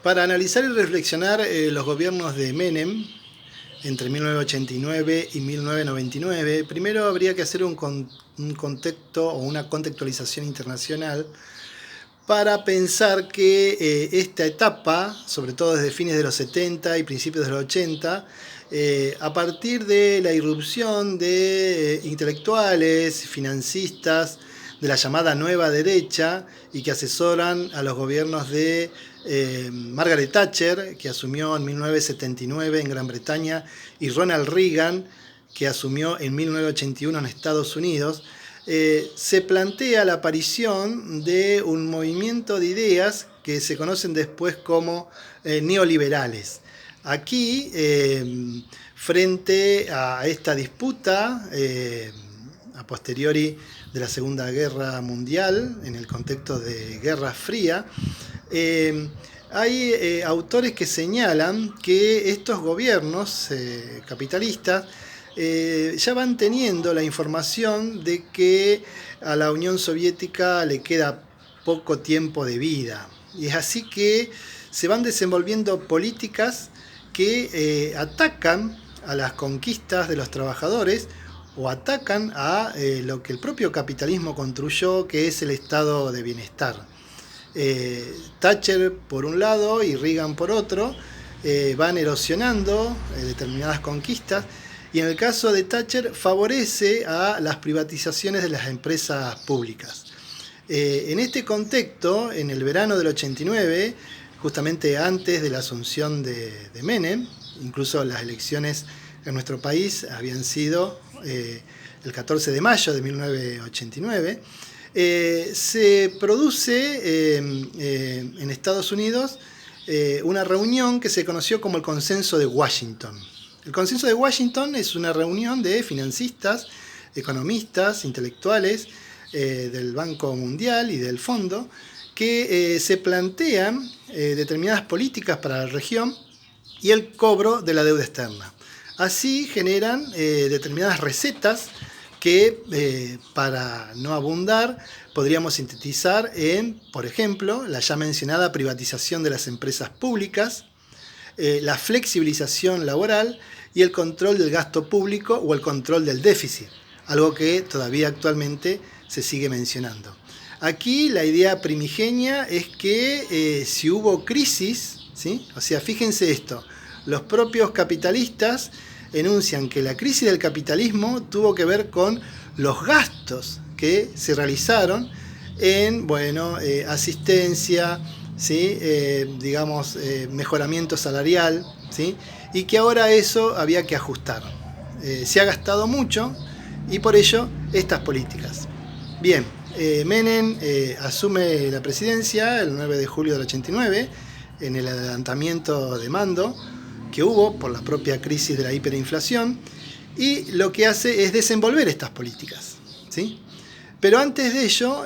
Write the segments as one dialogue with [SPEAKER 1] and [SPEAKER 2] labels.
[SPEAKER 1] Para analizar y reflexionar los gobiernos de Menem entre 1989 y 1999, primero habría que hacer un contexto o una contextualización internacional para pensar que esta etapa, sobre todo desde fines de los 70 y principios de los 80, a partir de la irrupción de intelectuales, financistas, de la llamada nueva derecha y que asesoran a los gobiernos de Margaret Thatcher, que asumió en 1979 en Gran Bretaña, y Ronald Reagan, que asumió en 1981 en Estados Unidos, se plantea la aparición de un movimiento de ideas que se conocen después como neoliberales. Aquí, frente a esta disputa, a posteriori de la Segunda Guerra Mundial, en el contexto de Guerra Fría, hay autores que señalan que estos gobiernos capitalistas ya van teniendo la información de que a la Unión Soviética le queda poco tiempo de vida. Y es así que se van desenvolviendo políticas que atacan a las conquistas de los trabajadores o atacan a lo que el propio capitalismo construyó, que es el estado de bienestar. Thatcher por un lado y Reagan por otro van erosionando determinadas conquistas, y en el caso de Thatcher favorece a las privatizaciones de las empresas públicas. En este contexto, en el verano del 89, justamente antes de la asunción de Menem, incluso las elecciones en nuestro país habían sido el 14 de mayo de 1989, se produce en Estados Unidos una reunión que se conoció como el Consenso de Washington. El Consenso de Washington es una reunión de financistas, economistas, intelectuales del Banco Mundial y del Fondo, que se plantean determinadas políticas para la región y el cobro de la deuda externa. Así generan determinadas recetas que, para no abundar, podríamos sintetizar en, por ejemplo, la ya mencionada privatización de las empresas públicas, la flexibilización laboral y el control del gasto público o el control del déficit, algo que todavía actualmente se sigue mencionando. Aquí la idea primigenia es que si hubo crisis, ¿sí? O sea, fíjense esto, los propios capitalistas enuncian que la crisis del capitalismo tuvo que ver con los gastos que se realizaron en asistencia, ¿sí? Mejoramiento salarial, ¿sí? Y que ahora eso había que ajustar. Se ha gastado mucho y por ello estas políticas. Bien, Menem asume la presidencia el 9 de julio del 89 en el adelantamiento de mando que hubo por la propia crisis de la hiperinflación, y lo que hace es desenvolver estas políticas, ¿sí? Pero antes de ello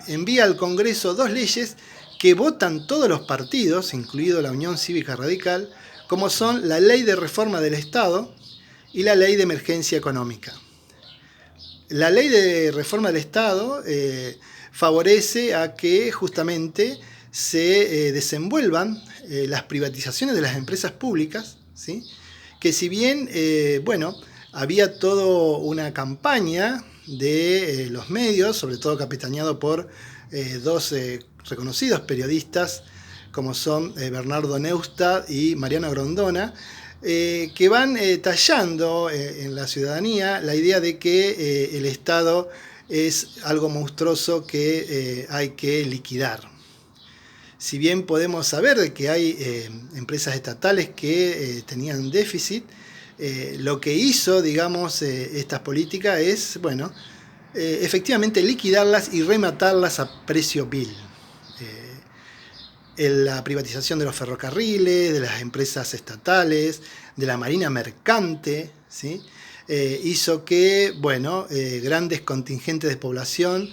[SPEAKER 1] envía al Congreso dos leyes que votan todos los partidos, incluido la Unión Cívica Radical, como son la Ley de Reforma del Estado y la Ley de Emergencia Económica. La Ley de Reforma del Estado favorece a que justamente se desenvuelvan las privatizaciones de las empresas públicas, ¿sí? Que si bien había toda una campaña de los medios, sobre todo capitaneado por dos reconocidos periodistas como son Bernardo Neustadt y Mariano Grondona, que van tallando en la ciudadanía la idea de que el Estado es algo monstruoso que hay que liquidar. Si bien podemos saber de que hay empresas estatales que tenían déficit, lo que hizo, estas políticas es, efectivamente liquidarlas y rematarlas a precio vil. La privatización de los ferrocarriles, de las empresas estatales, de la marina mercante, ¿sí? Hizo que grandes contingentes de población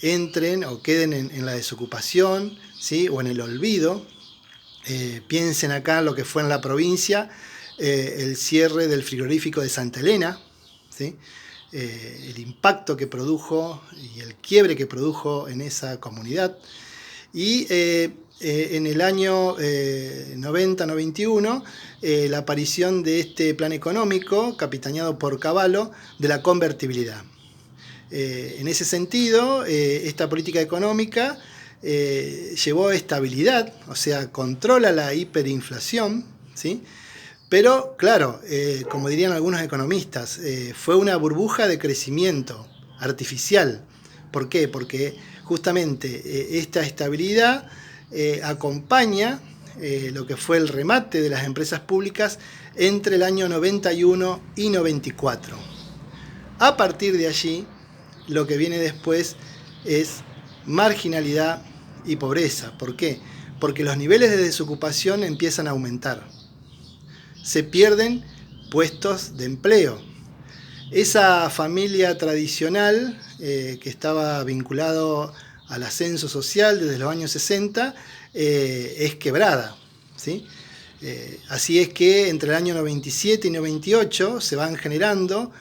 [SPEAKER 1] entren o queden en la desocupación, ¿sí? O en el olvido. Piensen acá lo que fue en la provincia el cierre del frigorífico de Santa Elena, ¿sí? El impacto que produjo y el quiebre que produjo en esa comunidad. Y en el año 90-91 la aparición de este plan económico, capitaneado por Cavallo, de la convertibilidad. En ese sentido, esta política económica llevó a estabilidad, o sea, controla la hiperinflación, ¿sí? Pero, claro, como dirían algunos economistas, fue una burbuja de crecimiento artificial. ¿Por qué? Porque justamente esta estabilidad acompaña lo que fue el remate de las empresas públicas entre el año 91 y 94. A partir de allí, lo que viene después es marginalidad y pobreza. ¿Por qué? Porque los niveles de desocupación empiezan a aumentar. Se pierden puestos de empleo. Esa familia tradicional que estaba vinculado al ascenso social desde los años 60 es quebrada, ¿sí? Así es que entre el año 97 y 98 se van generando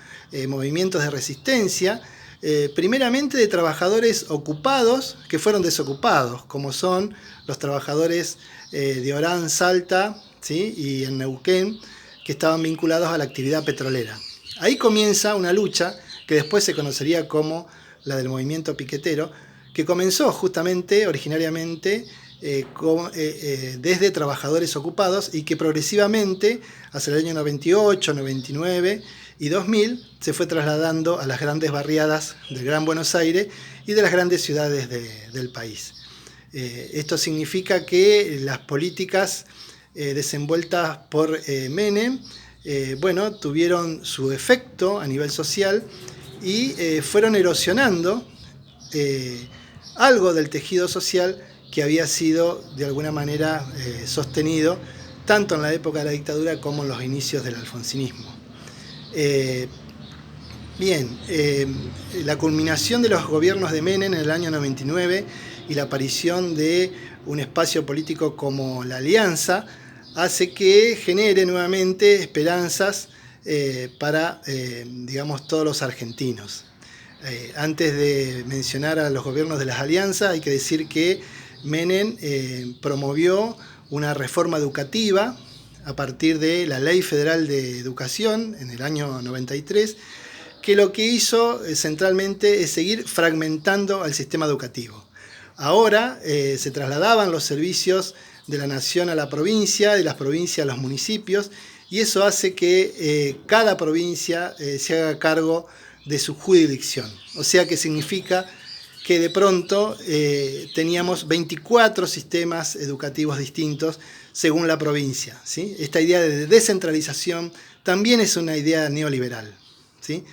[SPEAKER 1] movimientos de resistencia, primeramente de trabajadores ocupados que fueron desocupados, como son los trabajadores de Orán, Salta, ¿sí? Y en Neuquén, que estaban vinculados a la actividad petrolera. Ahí comienza una lucha que después se conocería como la del movimiento piquetero, que comenzó justamente, originariamente, desde trabajadores ocupados y que progresivamente, hacia el año 98, 99 y 2000, se fue trasladando a las grandes barriadas del Gran Buenos Aires y de las grandes ciudades del país. Esto significa que las políticas desenvueltas por Menem, tuvieron su efecto a nivel social y fueron erosionando algo del tejido social que había sido de alguna manera sostenido tanto en la época de la dictadura como en los inicios del alfonsinismo. La culminación de los gobiernos de Menem en el año 99 y la aparición de un espacio político como la Alianza hace que genere nuevamente esperanzas para, todos los argentinos. Antes de mencionar a los gobiernos de las alianzas, hay que decir que Menem promovió una reforma educativa a partir de la Ley Federal de Educación en el año 93, que lo que hizo centralmente es seguir fragmentando al sistema educativo. Ahora se trasladaban los servicios de la nación a la provincia, de las provincias a los municipios, y eso hace que cada provincia se haga cargo de su jurisdicción. O sea que significa que de pronto teníamos 24 sistemas educativos distintos según la provincia, ¿sí? Esta idea de descentralización también es una idea neoliberal, ¿sí?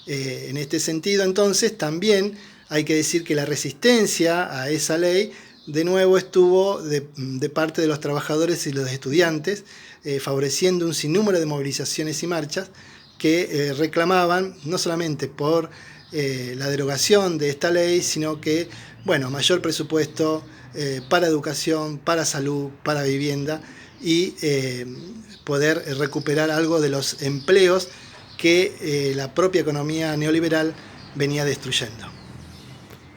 [SPEAKER 1] En este sentido, entonces, también hay que decir que la resistencia a esa ley de nuevo estuvo de parte de los trabajadores y los estudiantes, favoreciendo un sinnúmero de movilizaciones y marchas que reclamaban no solamente por la derogación de esta ley, sino que, mayor presupuesto para educación, para salud, para vivienda y poder recuperar algo de los empleos que la propia economía neoliberal venía destruyendo.